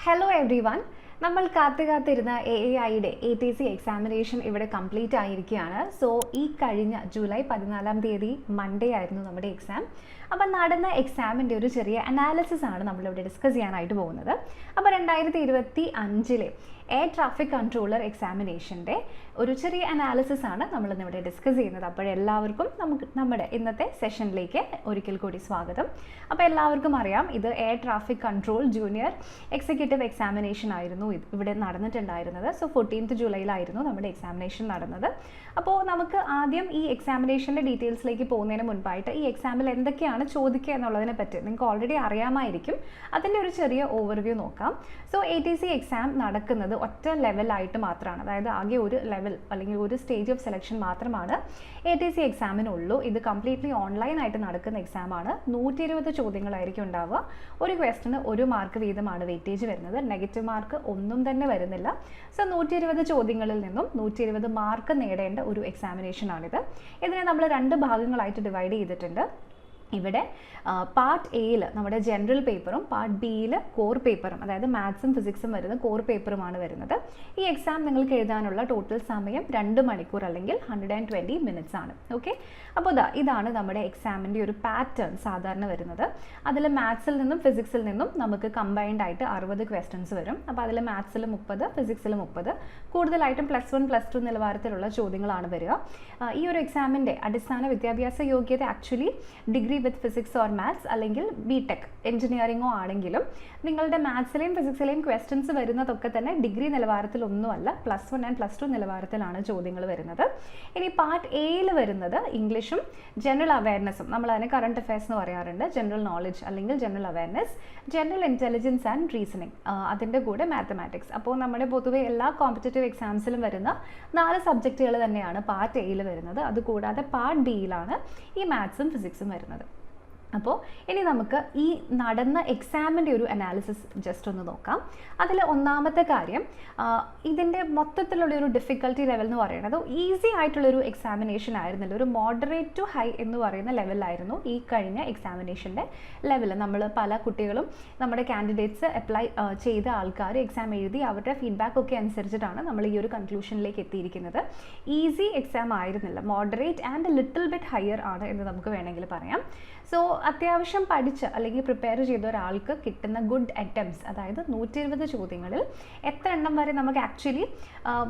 Hello every one. നമ്മൾ കാത്തിരുന്ന AAIയുടെ ATC examination ഇവിടെ കംപ്ലീറ്റ് ആയിരിക്കുകയാണ്. സോ ഈ കഴിഞ്ഞ ജൂലൈ 14 മൺഡേ ആയിരുന്നു നമ്മുടെ എക്സാം. അപ്പം നടന്ന എക്സാമിൻ്റെ ഒരു ചെറിയ അനാലിസിസ് ആണ് നമ്മളിവിടെ ഡിസ്കസ് ചെയ്യാനായിട്ട് പോകുന്നത്. അപ്പോൾ 2025 എയർ ട്രാഫിക് കൺട്രോളർ എക്സാമിനേഷൻ്റെ ഒരു ചെറിയ അനാലിസിസ് ആണ് നമ്മളിന്നിവിടെ ഡിസ്കസ് ചെയ്യുന്നത്. അപ്പോഴെല്ലാവർക്കും നമ്മുടെ ഇന്നത്തെ സെഷനിലേക്ക് ഒരിക്കൽ കൂടി സ്വാഗതം. അപ്പോൾ എല്ലാവർക്കും അറിയാം, ഇത് air traffic control junior executive examination ആയിരുന്നു ഇവിടെ നടന്നിട്ടുണ്ടായിരുന്നത്. സോ 14th ജൂലൈയിലായിരുന്നു നമ്മുടെ എക്സാമിനേഷൻ നടന്നത്. അപ്പോൾ നമുക്ക് ആദ്യം ഈ എക്സാമിനേഷൻ്റെ ഡീറ്റെയിൽസിലേക്ക് പോകുന്നതിന് മുൻപായിട്ട് ഈ എക്സാമിൽ എന്തൊക്കെയാണ് ചോദിക്കുക എന്നുള്ളതിനെ പറ്റി നിങ്ങൾക്ക് ഓൾറെഡി അറിയാമായിരിക്കും. അതിൻ്റെ ഒരു ചെറിയ ഓവർവ്യൂ നോക്കാം. സോ ATC എക്സാം നടക്കുന്നത് ഒറ്റ ലെവലായിട്ട് മാത്രമാണ്. അതായത് ആകെ ഒരു ലെവൽ അല്ലെങ്കിൽ ഒരു സ്റ്റേജ് ഓഫ് സെലക്ഷൻ മാത്രമാണ് ATC എക്സാമിനുള്ളൂ. ഇത് കംപ്ലീറ്റ്ലി ഓൺലൈനായിട്ട് നടക്കുന്ന എക്സാമാണ്. 120 ചോദ്യങ്ങളായിരിക്കും ഉണ്ടാവുക. ഒരു ക്വസ്റ്റിന് 1 മാർക്ക് വീതമാണ് വെയിറ്റേജ് വരുന്നത്. നെഗറ്റീവ് മാർക്ക് ഒന്നും തന്നെ വരുന്നില്ല. സോ 120 ചോദ്യങ്ങളിൽ നിന്നും 120 മാർക്ക് നേടേണ്ട ഒരു എക്സാമിനേഷനാണിത്. ഇതിനെ നമ്മൾ 2 ഭാഗങ്ങളായിട്ട് ഡിവൈഡ് ചെയ്തിട്ടുണ്ട്. ഇവിടെ പാർട്ട് എയിൽ നമ്മുടെ ജനറൽ പേപ്പറും പാർട്ട് ബിയിൽ കോർ പേപ്പറും, അതായത് മാത്സും ഫിസിക്സും വരുന്ന കോർ പേപ്പറുമാണ് വരുന്നത്. ഈ എക്സാം നിങ്ങൾക്ക് എഴുതാനുള്ള ടോട്ടൽ സമയം 2 മണിക്കൂർ അല്ലെങ്കിൽ 120 മിനിറ്റ്സ് ആണ്. ഓക്കെ, അപ്പോൾ ഇതാണ് നമ്മുടെ എക്സാമിൻ്റെ ഒരു പാറ്റേൺ സാധാരണ വരുന്നത്. അതിൽ മാത്സിൽ നിന്നും ഫിസിക്സിൽ നിന്നും നമുക്ക് കമ്പൈൻഡ് ആയിട്ട് 60 ക്വസ്റ്റ്യൻസ് വരും. അപ്പോൾ അതിൽ മാത്സിൽ 30, ഫിസിക്സിൽ 30, കൂടുതലായിട്ടും +1 +2 നിലവാരത്തിലുള്ള ചോദ്യങ്ങളാണ് വരിക. ഈ ഒരു എക്സാമിൻ്റെ അടിസ്ഥാന വിദ്യാഭ്യാസ യോഗ്യത actually degree with physics or maths അല്ലെങ്കിൽ BTech എഞ്ചിനീയറിംഗോ ആണെങ്കിലും നിങ്ങളുടെ മാത്സിലെയും ഫിസിക്സിലെയും ക്വസ്റ്റ്യൻസ് വരുന്നതൊക്കെ തന്നെ ഡിഗ്രി നിലവാരത്തിലൊന്നുമല്ല, +1 ആൻഡ് +2 നിലവാരത്തിലാണ് ചോദ്യങ്ങൾ വരുന്നത്. ഇനി പാർട്ട് എയിൽ വരുന്നത് ഇംഗ്ലീഷും ജനറൽ അവയർനെസ്സും, നമ്മൾ അതിനെ കറണ്ട് അഫയേഴ്സ് എന്ന് പറയാറുണ്ട്. ജനറൽ നോളജ് അല്ലെങ്കിൽ general awareness, general intelligence and reasoning, അതിൻ്റെ കൂടെ മാത്തമാറ്റിക്സ്. അപ്പോൾ നമ്മുടെ പൊതുവെ എല്ലാ കോമ്പറ്റേറ്റീവ് എക്സാംസിലും വരുന്ന 4 സബ്ജക്റ്റുകൾ തന്നെയാണ് പാർട്ട് എയിൽ വരുന്നത്. അതുകൂടാതെ പാർട്ട് ബിയിലാണ് ഈ മാത്സും ഫിസിക്സും വരുന്നത്. അപ്പോൾ ഇനി നമുക്ക് ഈ നടന്ന എക്സാമിൻ്റെ ഒരു അനാലിസിസ് ജസ്റ്റ് ഒന്ന് നോക്കാം. അതിൽ ഒന്നാമത്തെ കാര്യം, ഇതിൻ്റെ മൊത്തത്തിലുള്ളൊരു ഡിഫിക്കൽട്ടി ലെവൽ എന്ന് പറയുന്നത് ഈസി ആയിട്ടുള്ളൊരു എക്സാമിനേഷൻ ആയിരുന്നില്ല. ഒരു മോഡറേറ്റ് ടു ഹൈ എന്ന് പറയുന്ന ലെവലായിരുന്നു ഈ കഴിഞ്ഞ എക്സാമിനേഷൻ്റെ ലെവൽ. നമ്മൾ പല കുട്ടികളും നമ്മുടെ കാൻഡിഡേറ്റ്സ് അപ്ലൈ ചെയ്ത ആൾക്കാർ എക്സാം എഴുതി അവരുടെ ഫീഡ്ബാക്ക് ഒക്കെ അനുസരിച്ചിട്ടാണ് നമ്മൾ ഈ ഒരു കൺക്ലൂഷനിലേക്ക് എത്തിയിരിക്കുന്നത്. ഈസി എക്സാം ആയിരുന്നില്ല, moderate and little bit higher ആണ് എന്ന് നമുക്ക് വേണമെങ്കിൽ പറയാം. സോ അത്യാവശ്യം പഠിച്ച് അല്ലെങ്കിൽ പ്രിപ്പയർ ചെയ്ത ഒരാൾക്ക് കിട്ടുന്ന ഗുഡ് അറ്റംപ്റ്റ്സ്, അതായത് 120 ചോദ്യങ്ങളിൽ എത്ര എണ്ണം വരെ നമുക്ക് ആക്ച്വലി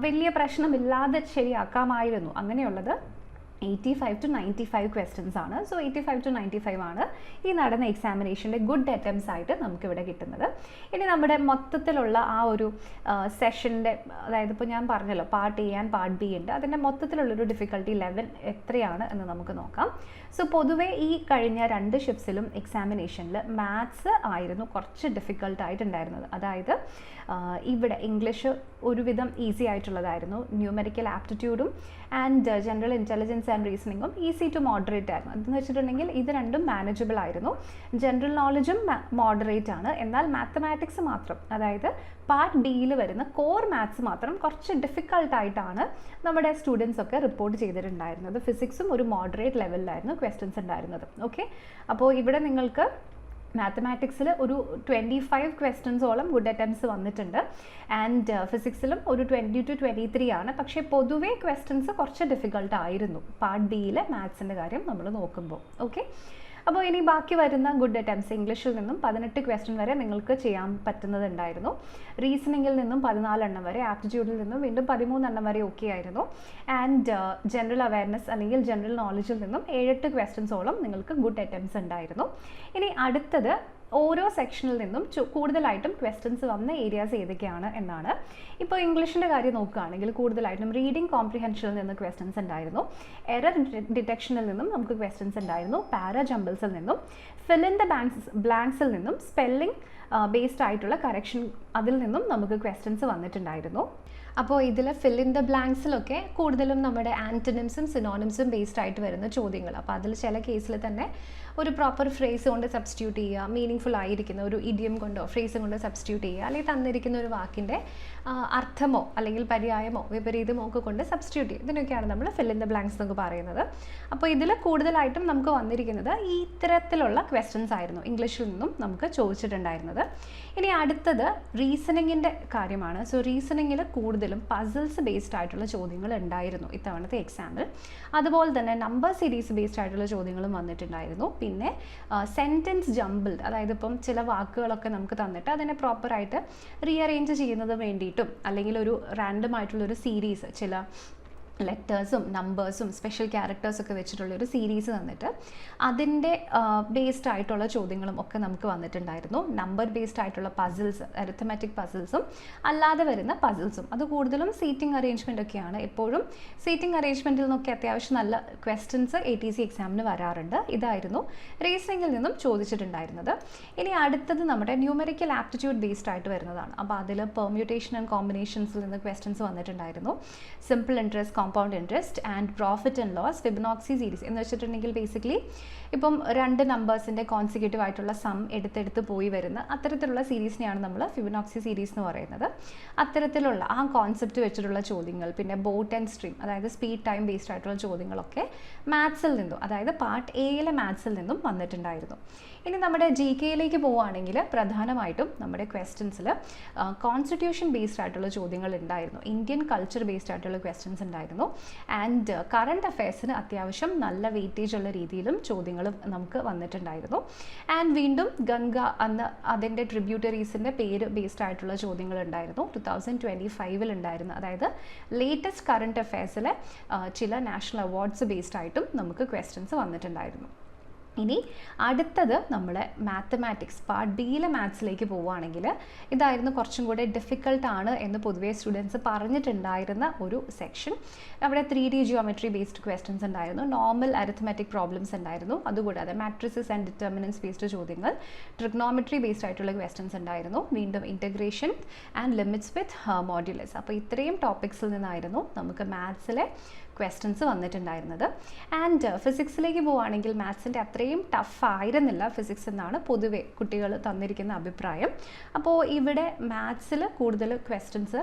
വലിയ പ്രശ്നമില്ലാതെ ശരിയാക്കാമായിരുന്നു, അങ്ങനെയുള്ളത് 85 to 95 ക്വസ്റ്റ്യൻസ് ആണ്. സോ 85 to 95 ആണ് ഈ നടന്ന എക്സാമിനേഷൻ്റെ ഗുഡ് അറ്റംപ്റ്റ്സ് ആയിട്ട് നമുക്കിവിടെ കിട്ടുന്നത്. ഇനി നമ്മുടെ മൊത്തത്തിലുള്ള ആ ഒരു സെഷൻ്റെ, അതായത് ഇപ്പോൾ ഞാൻ പറഞ്ഞല്ലോ part A and part B ഉണ്ട്, അതിൻ്റെ മൊത്തത്തിലുള്ളൊരു ഡിഫിക്കൽട്ടി ലെവൽ എത്രയാണ് എന്ന് നമുക്ക് നോക്കാം. സോ പൊതുവേ ഈ കഴിഞ്ഞ 2 ഷിഫ്റ്റ്സിലും എക്സാമിനേഷനിൽ മാത്സ് ആയിരുന്നു കുറച്ച് ഡിഫിക്കൽട്ടായിട്ടുണ്ടായിരുന്നത്. അതായത് ഇവിടെ ഇംഗ്ലീഷ് ഒരുവിധം ഈസി ആയിട്ടുള്ളതായിരുന്നു. ന്യൂമെറിക്കൽ ആപ്റ്റിറ്റ്യൂഡും ആൻഡ് ജനറൽ ഇൻ്റലിജൻസ് ആൻഡ് റീസണിങ്ങും ഈസി ടു മോഡറേറ്റ് ആയിരുന്നു. എന്തെന്ന് വെച്ചിട്ടുണ്ടെങ്കിൽ ഇത് രണ്ടും മാനേജബിൾ ആയിരുന്നു. ജനറൽ നോളജും മോഡറേറ്റ് ആണ്. എന്നാൽ മാത്തമാറ്റിക്സ് മാത്രം, അതായത് പാർട്ട് ബിയിൽ വരുന്ന കോർ മാത്സ് മാത്രം കുറച്ച് ഡിഫിക്കൽട്ടായിട്ടാണ് നമ്മുടെ സ്റ്റുഡൻസ് ഒക്കെ റിപ്പോർട്ട് ചെയ്തിട്ടുണ്ടായിരുന്നത്. ഫിസിക്സും ഒരു മോഡറേറ്റ് ലെവലിലായിരുന്നു ക്വസ്റ്റ്യൻസ് ഉണ്ടായിരുന്നത്. ഓക്കെ, അപ്പോൾ ഇവിടെ നിങ്ങൾക്ക് മാത്തമാറ്റിക്സിൽ ഒരു 25 ക്വസ്റ്റ്യൻസോളം ഗുഡ് അറ്റംപ്റ്റ്സ് വന്നിട്ടുണ്ട്. ആൻഡ് ഫിസിക്സിലും ഒരു 20 to 23 ആണ്. പക്ഷേ പൊതുവേ ക്വസ്റ്റ്യൻസ് കുറച്ച് ഡിഫിക്കൽട്ട് ആയിരുന്നു പാർട്ട് ബിയിലെ മാത്സിൻ്റെ കാര്യം നമ്മൾ നോക്കുമ്പോൾ. ഓക്കെ, അപ്പോൾ ഇനി ബാക്കി വരുന്ന ഗുഡ് അറ്റംപ്റ്റ്സ്, ഇംഗ്ലീഷിൽ നിന്നും 18 ക്വസ്റ്റ്യൻ വരെ നിങ്ങൾക്ക് ചെയ്യാൻ പറ്റുന്നതുണ്ടായിരുന്നു. റീസണിങ്ങിൽ നിന്നും 14 എണ്ണം വരെ, ആപ്റ്റിറ്റ്യൂഡിൽ നിന്നും വീണ്ടും 13 എണ്ണം വരെ ഓക്കെ ആയിരുന്നു. ആൻഡ് ജനറൽ അവയർനെസ് അല്ലെങ്കിൽ ജനറൽ നോളജിൽ നിന്നും 7-8 ക്വസ്റ്റ്യൻസോളം നിങ്ങൾക്ക് ഗുഡ് അറ്റംപ്റ്റ്സ് ഉണ്ടായിരുന്നു. ഇനി അടുത്തത് ഓരോ സെക്ഷനിൽ നിന്നും കൂടുതലായിട്ടും ക്വസ്റ്റ്യൻസ് വന്ന ഏരിയാസ് ഏതൊക്കെയാണ് എന്നാണ്. ഇപ്പോൾ ഇംഗ്ലീഷിൻ്റെ കാര്യം നോക്കുകയാണെങ്കിൽ കൂടുതലായിട്ടും റീഡിംഗ് കോംപ്രിഹെൻഷനിൽ നിന്ന് ക്വസ്റ്റ്യൻസ് ഉണ്ടായിരുന്നു. എറർ ഡിറ്റക്ഷനിൽ നിന്നും നമുക്ക് ക്വസ്റ്റ്യൻസ് ഉണ്ടായിരുന്നു. പാരാ ജംബിൾസിൽ നിന്നും, ഫിൽ ഇൻ ദ ബ്ലാങ്ക്സിൽ നിന്നും, സ്പെല്ലിംഗ് ബേസ്ഡ് ആയിട്ടുള്ള കറക്ഷൻ അതിൽ നിന്നും നമുക്ക് ക്വസ്റ്റ്യൻസ് വന്നിട്ടുണ്ടായിരുന്നു. അപ്പോൾ ഇതിൽ ഫിൽ ഇൻ ദ ബ്ലാങ്ക്സിലൊക്കെ കൂടുതലും നമ്മുടെ ആൻറ്റണിംസും സിനോണിംസും ബേസ്ഡ് ആയിട്ട് വരുന്ന ചോദ്യങ്ങൾ. അപ്പോൾ അതിൽ ചില കേസിൽ തന്നെ ഒരു പ്രോപ്പർ ഫ്രേസ് കൊണ്ട് സബ്സ്റ്റിറ്റ്യൂട്ട് ചെയ്യുക, മീനിങ് ഫുൾ ആയിരിക്കുന്ന ഒരു ഇഡിയം കൊണ്ടോ ഫ്രേസും കൊണ്ട് സബ്സ്റ്റിറ്റ്യൂട്ട് ചെയ്യുക, അല്ലെങ്കിൽ തന്നിരിക്കുന്ന ഒരു വാക്കിൻ്റെ അർത്ഥമോ അല്ലെങ്കിൽ പര്യായമോ വിപരീതമോ ഒക്കെ കൊണ്ട് സബ്സ്റ്റിറ്റ്യൂട്ട് ചെയ്യുക. ഇതിനൊക്കെയാണ് നമ്മൾ ഫിൽ ഇൻ ദ ബ്ലാങ്ക്സ് എന്നൊക്കെ പറയുന്നത്. അപ്പോൾ ഇതിൽ കൂടുതലായിട്ടും നമുക്ക് വന്നിരിക്കുന്നത് ഈ ഇത്തരത്തിലുള്ള ക്വസ്റ്റ്യൻസ് ആയിരുന്നു ഇംഗ്ലീഷിൽ നിന്നും നമുക്ക് ചോദിച്ചിട്ടുണ്ടായിരുന്നത്. ഇനി അടുത്തത് റീസണിങ്ങിൻ്റെ കാര്യമാണ്. സോ റീസണിങ്ങിൽ കൂടുതലും പസിൽസ് ബേസ്ഡ് ആയിട്ടുള്ള ചോദ്യങ്ങൾ ഉണ്ടായിരുന്നു ഇത്തവണത്തെ എക്സാമിൽ. അതുപോലെ തന്നെ നമ്പർ സീരീസ് ബേസ്ഡ് ആയിട്ടുള്ള ചോദ്യങ്ങളും വന്നിട്ടുണ്ടായിരുന്നു. പിന്നെ സെൻറ്റൻസ് ജംബിൾഡ്, അതായത് ഇപ്പം ചില വാക്കുകളൊക്കെ നമുക്ക് തന്നിട്ട് അതിനെ പ്രോപ്പറായിട്ട് റീഅറേഞ്ച് ചെയ്യുന്നത് വേണ്ടിയിട്ടും, അല്ലെങ്കിൽ ഒരു റാൻഡം ആയിട്ടുള്ളൊരു സീരീസ് ചില ലെറ്റേഴ്സും നമ്പേഴ്സും സ്പെഷ്യൽ ക്യാരക്ടേഴ്സൊക്കെ വെച്ചിട്ടുള്ളൊരു സീരീസ് തന്നിട്ട് അതിൻ്റെ ബേസ്ഡ് ആയിട്ടുള്ള ചോദ്യങ്ങളും ഒക്കെ നമുക്ക് വന്നിട്ടുണ്ടായിരുന്നു. നമ്പർ ബേസ്ഡ് ആയിട്ടുള്ള പസിൽസ്, അരിത്തമാറ്റിക് പസിൽസും അല്ലാതെ വരുന്ന പസിൽസും. അത് കൂടുതലും സീറ്റിംഗ് അറേഞ്ച്മെൻ്റ് ഒക്കെയാണ്. എപ്പോഴും സീറ്റിംഗ് അറേഞ്ച്മെൻറ്റിൽ നിന്നൊക്കെ അത്യാവശ്യം നല്ല ക്വസ്റ്റ്യൻസ് ATC എക്സാമിന് വരാറുണ്ട്. ഇതായിരുന്നു റീസണിങ്ങിൽ നിന്നും ചോദിച്ചിട്ടുണ്ടായിരുന്നത്. ഇനി അടുത്തത് നമ്മുടെ ന്യൂമറിക്കൽ ആപ്റ്റിറ്റ്യൂഡ് ബേസ്ഡ് ആയിട്ട് വരുന്നതാണ്. അപ്പോൾ അതിൽ പെർമ്യൂട്ടേഷൻ ആൻഡ് കോമ്പിനേഷൻസിൽ നിന്ന് ക്വസ്റ്റ്യൻസ് വന്നിട്ടുണ്ടായിരുന്നു. Simple interest, compound interest and profit and loss, Fibonacci series എന്ന് വെച്ചിട്ടുണ്ടെങ്കിൽ ബേസിക്കലി ഇപ്പം രണ്ട് നമ്പേഴ്സിൻ്റെ കോൺസിക്യൂട്ടീവ് ആയിട്ടുള്ള സം എടുത്തെടുത്ത് പോയി വരുന്ന അത്തരത്തിലുള്ള സീരീസിനെയാണ് നമ്മൾ ഫിബൊനാച്ചി സീരീസ് എന്ന് പറയുന്നത്. അത്തരത്തിലുള്ള ആ കോൺസെപ്റ്റ് വെച്ചിട്ടുള്ള ചോദ്യങ്ങൾ, പിന്നെ ബോട്ട് ആൻഡ് സ്ട്രീം, അതായത് സ്പീഡ് ടൈം ബേസ്ഡ് ആയിട്ടുള്ള ചോദ്യങ്ങളൊക്കെ മാത്സിൽ നിന്നും, അതായത് പാർട്ട് എയിലെ മാത്സിൽ നിന്നും വന്നിട്ടുണ്ടായിരുന്നു. ഇനി നമ്മുടെ GK പോവുകയാണെങ്കിൽ പ്രധാനമായിട്ടും നമ്മുടെ ക്വസ്റ്റ്യൻസിൽ കോൺസ്റ്റിറ്റ്യൂഷൻ ബേസ്ഡ് ആയിട്ടുള്ള ചോദ്യങ്ങൾ ഉണ്ടായിരുന്നു, ഇന്ത്യൻ കൾച്ചർ ബേസ്ഡ് ആയിട്ടുള്ള ക്വസ്റ്റ്യൻസ് ഉണ്ടായിരുന്നു. ആൻഡ് കറണ്ട് അഫയേഴ്സിന് അത്യാവശ്യം നല്ല വെയിറ്റേജ് ഉള്ള രീതിയിലും ചോദ്യങ്ങൾ നമുക്ക് വന്നിട്ടുണ്ടായിരുന്നു. ആൻഡ് വീണ്ടും ഗംഗ അന്ന് അതിൻ്റെ ട്രിബ്യൂട്ടറീസിൻ്റെ പേര് ബേസ്ഡ് ആയിട്ടുള്ള ചോദ്യങ്ങൾ ഉണ്ടായിരുന്നു. 2025 ഉണ്ടായിരുന്നു. അതായത് ലേറ്റസ്റ്റ് കറണ്ട് അഫയേഴ്സിലെ ചില നാഷണൽ അവാർഡ്സ് ബേസ്ഡ് ആയിട്ടും നമുക്ക് ക്വസ്റ്റ്യൻസ് വന്നിട്ടുണ്ടായിരുന്നു. ഇനി അടുത്തത് നമ്മുടെ മാത്തമാറ്റിക്സ് പാർട്ട് ബിയിലെ മാത്സിലേക്ക് പോവുകയാണെങ്കിൽ ഇതായിരുന്നു കുറച്ചും കൂടെ ഡിഫിക്കൽട്ടാണ് എന്ന് പൊതുവേ സ്റ്റുഡൻസ് പറഞ്ഞിട്ടുണ്ടായിരുന്ന ഒരു സെക്ഷൻ. അവിടെ 3D ജിയോമെട്രി ബേസ്ഡ് ക്വസ്റ്റ്യൻസ് ഉണ്ടായിരുന്നു, നോർമൽ അരിത്മെറ്റിക് പ്രോബ്ലംസ് ഉണ്ടായിരുന്നു, അതുകൂടാതെ മാട്രിസസ് ആൻഡ് ഡിറ്റർമിനൻസ് ബേസ്ഡ് ചോദ്യങ്ങൾ, ട്രിഗ്നോമെട്രി ബേസ്ഡ് ആയിട്ടുള്ള ക്വസ്റ്റ്യൻസ് ഉണ്ടായിരുന്നു, വീണ്ടും ഇൻറ്റഗ്രേഷൻ ആൻഡ് ലിമിറ്റ്സ് വിത്ത് മോഡ്യുലസ്. അപ്പോൾ ഇത്രയും ടോപ്പിക്സിൽ നിന്നായിരുന്നു നമുക്ക് മാത്സിലെ ക്വസ്റ്റ്യൻസ് വന്നിട്ടുണ്ടായിരുന്നത്. ആൻഡ് ഫിസിക്സിലേക്ക് പോവുകയാണെങ്കിൽ മാത്സിൻ്റെ അത്രയും ടഫ് ആയിരുന്നില്ല ഫിസിക്സ് എന്നാണ് പൊതുവെ കുട്ടികൾ തന്നിരിക്കുന്ന അഭിപ്രായം. അപ്പോൾ ഇവിടെ മാത്സിൽ കൂടുതൽ ക്വസ്റ്റ്യൻസ്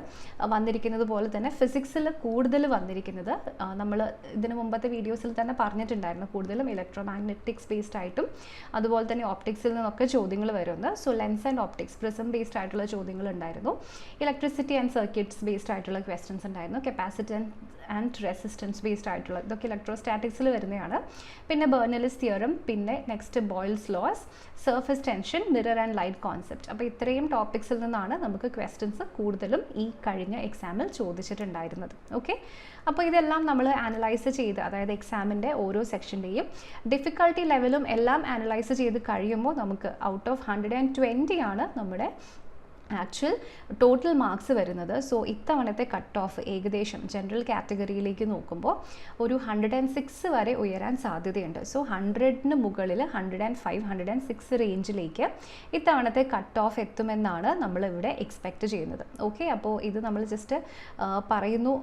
വന്നിരിക്കുന്നത് പോലെ തന്നെ ഫിസിക്സിൽ കൂടുതൽ വന്നിരിക്കുന്നത് നമ്മൾ ഇതിന് മുമ്പത്തെ വീഡിയോസിൽ തന്നെ പറഞ്ഞിട്ടുണ്ടായിരുന്നു, കൂടുതലും ഇലക്ട്രോ മാഗ്നറ്റിക്സ് ബേസ്ഡ് ആയിട്ടും അതുപോലെ തന്നെ ഓപ്റ്റിക്സിൽ നിന്നൊക്കെ ചോദ്യങ്ങൾ വരുന്നത്. So lens and optics, prism based ആയിട്ടുള്ള ചോദ്യങ്ങൾ ഉണ്ടായിരുന്നു, ഇലക്ട്രിസിറ്റി ആൻഡ് സർക്യൂട്ട്സ് ബേസ്ഡ് ആയിട്ടുള്ള ക്വസ്റ്റ്യൻസ് ഉണ്ടായിരുന്നു, കപ്പാസിറ്റൻസ് ആൻഡ് റെസിസ്റ്റൻസ് ബേസ്ഡ് ആയിട്ടുള്ള ഇതൊക്കെ ഇലക്ട്രോസ്റ്റാറ്റിക്സിൽ വരുന്നതാണ്. പിന്നെ ബെർണലിസ് തിയറം, പിന്നെ next Boyle's laws, surface tension, mirror and light concept. അപ്പോൾ ഇത്രയും ടോപ്പിക്സിൽ നിന്നാണ് നമുക്ക് ക്വസ്റ്റ്യൻസ് കൂടുതലും ഈ കഴിഞ്ഞ എക്സാമിൽ ചോദിച്ചിട്ടുണ്ടായിരുന്നത്. ഓക്കെ, അപ്പോൾ ഇതെല്ലാം നമ്മൾ അനലൈസ് ചെയ്ത്, അതായത് എക്സാമിൻ്റെ ഓരോ സെക്ഷൻ്റെയും ഡിഫിക്കൽട്ടി ലെവലും എല്ലാം അനലൈസ് ചെയ്ത് കഴിയുമ്പോൾ നമുക്ക് ഔട്ട് ഓഫ് 120 ആണ് നമ്മുടെ ആക്ച്വൽ ടോട്ടൽ മാർക്സ് വരുന്നത്. സോ ഇത്തവണത്തെ കട്ട് ഓഫ് ഏകദേശം ജനറൽ കാറ്റഗറിയിലേക്ക് നോക്കുമ്പോൾ ഒരു 106 വരെ ഉയരാൻ സാധ്യതയുണ്ട്. സോ 100ന് മുകളിൽ 105, 106 റേഞ്ചിലേക്ക് ഇത്തവണത്തെ കട്ട് ഓഫ് എത്തുമെന്നാണ് നമ്മളിവിടെ എക്സ്പെക്റ്റ് ചെയ്യുന്നത്. ഓക്കെ, അപ്പോൾ ഇത് നമ്മൾ ജസ്റ്റ് പറയുന്നു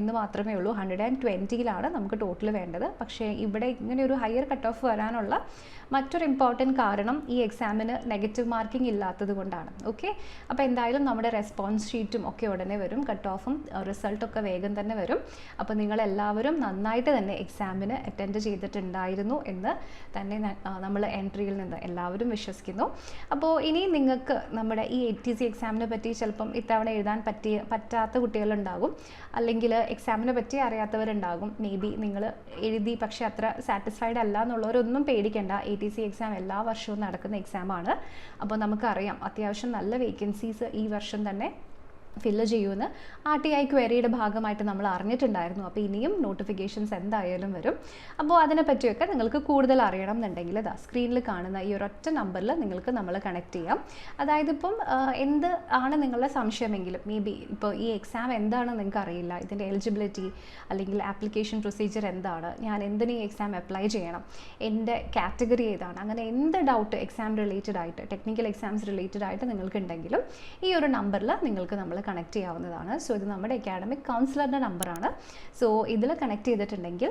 എന്ന് മാത്രമേ ഉള്ളൂ. 120ലാണ് നമുക്ക് ടോട്ടൽ വേണ്ടത്. പക്ഷേ ഇവിടെ ഇങ്ങനെ ഒരു ഹയർ കട്ട് ഓഫ് വരാനുള്ള മറ്റൊരു ഇമ്പോർട്ടൻറ്റ് കാരണം ഈ എക്സാമിന് നെഗറ്റീവ് മാർക്കിംഗ് ഇല്ലാത്തത് കൊണ്ടാണ്. ഓക്കെ, അപ്പോൾ എന്തായാലും നമ്മുടെ റെസ്പോൺസ് ഷീറ്റും ഒക്കെ ഉടനെ വരും, കട്ട് ഓഫും റിസൾട്ടൊക്കെ വേഗം തന്നെ വരും. അപ്പോൾ നിങ്ങളെല്ലാവരും നന്നായിട്ട് തന്നെ എക്സാമിന് അറ്റൻഡ് ചെയ്തിട്ടുണ്ടായിരുന്നു എന്ന് തന്നെ നമ്മൾ എൻട്രിയിൽ നിന്ന് എല്ലാവരും വിശ്വസിക്കുന്നു. അപ്പോൾ ഇനി നിങ്ങൾക്ക് നമ്മുടെ ഈ ATC എക്സാമിനെ പറ്റി ചിലപ്പം ഇത്തവണ എഴുതാൻ പറ്റാത്ത കുട്ടികളുണ്ടാകും, അല്ലെങ്കിൽ എക്സാമിനെ പറ്റി അറിയാത്തവരുണ്ടാകും. മേ ബി നിങ്ങൾ എഴുതി പക്ഷേ അത്ര സാറ്റിസ്ഫൈഡ് അല്ല എന്നുള്ളവരൊന്നും പേടിക്കേണ്ട. ATC എക്സാം എല്ലാ വർഷവും നടക്കുന്ന എക്സാമാണ്. അപ്പോൾ നമുക്കറിയാം അത്യാവശ്യം നല്ല വേക്കൻസീസ് ഈ വർഷം തന്നെ ഫില്ല് ചെയ്യുമെന്ന് RTI ക്വയറിയുടെ ഭാഗമായിട്ട് നമ്മൾ അറിഞ്ഞിട്ടുണ്ടായിരുന്നു. അപ്പോൾ ഇനിയും നോട്ടിഫിക്കേഷൻസ് എന്തായാലും വരും. അപ്പോൾ അതിനെപ്പറ്റിയൊക്കെ നിങ്ങൾക്ക് കൂടുതൽ അറിയണം എന്നുണ്ടെങ്കിൽ ഇതാ സ്ക്രീനിൽ കാണുന്ന ഈ ഒരൊറ്റ നമ്പറിൽ നിങ്ങൾക്ക് നമ്മൾ കണക്ട് ചെയ്യാം. അതായത് ഇപ്പം എന്ത് ആണ് നിങ്ങളുടെ സംശയമെങ്കിലും, മേ ബി ഇപ്പോൾ ഈ എക്സാം എന്താണെന്ന് നിങ്ങൾക്ക് അറിയില്ല, ഇതിൻ്റെ എലിജിബിലിറ്റി അല്ലെങ്കിൽ ആപ്ലിക്കേഷൻ പ്രൊസീജിയർ എന്താണ്, ഞാൻ എന്തിന് ഈ എക്സാം അപ്ലൈ ചെയ്യണം, എൻ്റെ കാറ്റഗറി ഏതാണ്, അങ്ങനെ എന്ത് ഡൗട്ട് എക്സാം റിലേറ്റഡ് ആയിട്ട്, ടെക്നിക്കൽ എക്സാംസ് റിലേറ്റഡ് ആയിട്ട് നിങ്ങൾക്കുണ്ടെങ്കിലും ഈ ഒരു നമ്പറിൽ നിങ്ങൾക്ക് നമ്മൾ കണക്ട് ചെയ്യാവുന്നതാണ്. സോ ഇത് നമ്മുടെ അക്കാഡമിക് കൗൺസിലറുടെ നമ്പറാണ്. സോ ഇതിൽ കണക്ട് ചെയ്തിട്ടുണ്ടെങ്കിൽ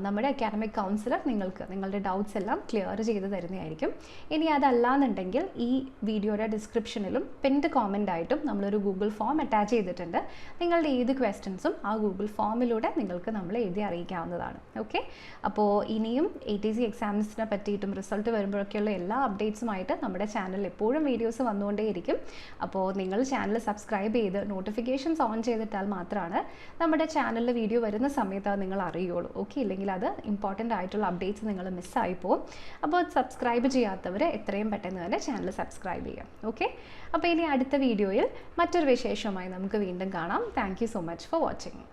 നമ്മുടെ അക്കാഡമിക് കൗൺസിലർ നിങ്ങൾക്ക് നിങ്ങളുടെ ഡൗട്ട്സ് എല്ലാം ക്ലിയർ ചെയ്ത് തരുന്നതായിരിക്കും. ഇനി അതല്ലാന്നുണ്ടെങ്കിൽ ഈ വീഡിയോയുടെ ഡിസ്ക്രിപ്ഷനിലും പിൻഡ് കോമൻ്റ് ആയിട്ടും നമ്മളൊരു ഗൂഗിൾ ഫോം അറ്റാച്ച് ചെയ്തിട്ടുണ്ട്. നിങ്ങളുടെ ഏത് ക്വസ്റ്റ്യൻസും ആ ഗൂഗിൾ ഫോമിലൂടെ നിങ്ങൾക്ക് നമ്മൾ എഴുതി അറിയിക്കാവുന്നതാണ്. ഓക്കെ, അപ്പോൾ ഇനിയും ATC എക്സാംസിനെ പറ്റിയിട്ടും റിസൾട്ട് വരുമ്പോഴൊക്കെയുള്ള എല്ലാ അപ്ഡേറ്റ്സുമായിട്ട് നമ്മുടെ ചാനലിൽ എപ്പോഴും വീഡിയോസ് വന്നുകൊണ്ടേയിരിക്കും. അപ്പോൾ നിങ്ങൾ ചാനൽ സബ്സ്ക്രൈബ് ചെയ്ത് നോട്ടിഫിക്കേഷൻസ് ഓൺ ചെയ്തിട്ടാൽ മാത്രമാണ് നമ്മുടെ ചാനലിൽ വീഡിയോ വരുന്ന സമയത്ത് അത് നിങ്ങൾ അറിയുള്ളൂ. ഓക്കെ, ഇല്ലെങ്കിൽ അത് ഇമ്പോർട്ടൻ്റ് ആയിട്ടുള്ള അപ്ഡേറ്റ്സ് നിങ്ങൾ മിസ്സായി പോകും. അപ്പോൾ സബ്സ്ക്രൈബ് ചെയ്യാത്തവർ എത്രയും പെട്ടെന്ന് തന്നെ ചാനൽ സബ്സ്ക്രൈബ് ചെയ്യാം. ഓക്കെ, അപ്പോൾ ഇനി അടുത്ത വീഡിയോയിൽ മറ്റൊരു വിശേഷമായി നമുക്ക് വീണ്ടും കാണാം. Thank you so much for watching.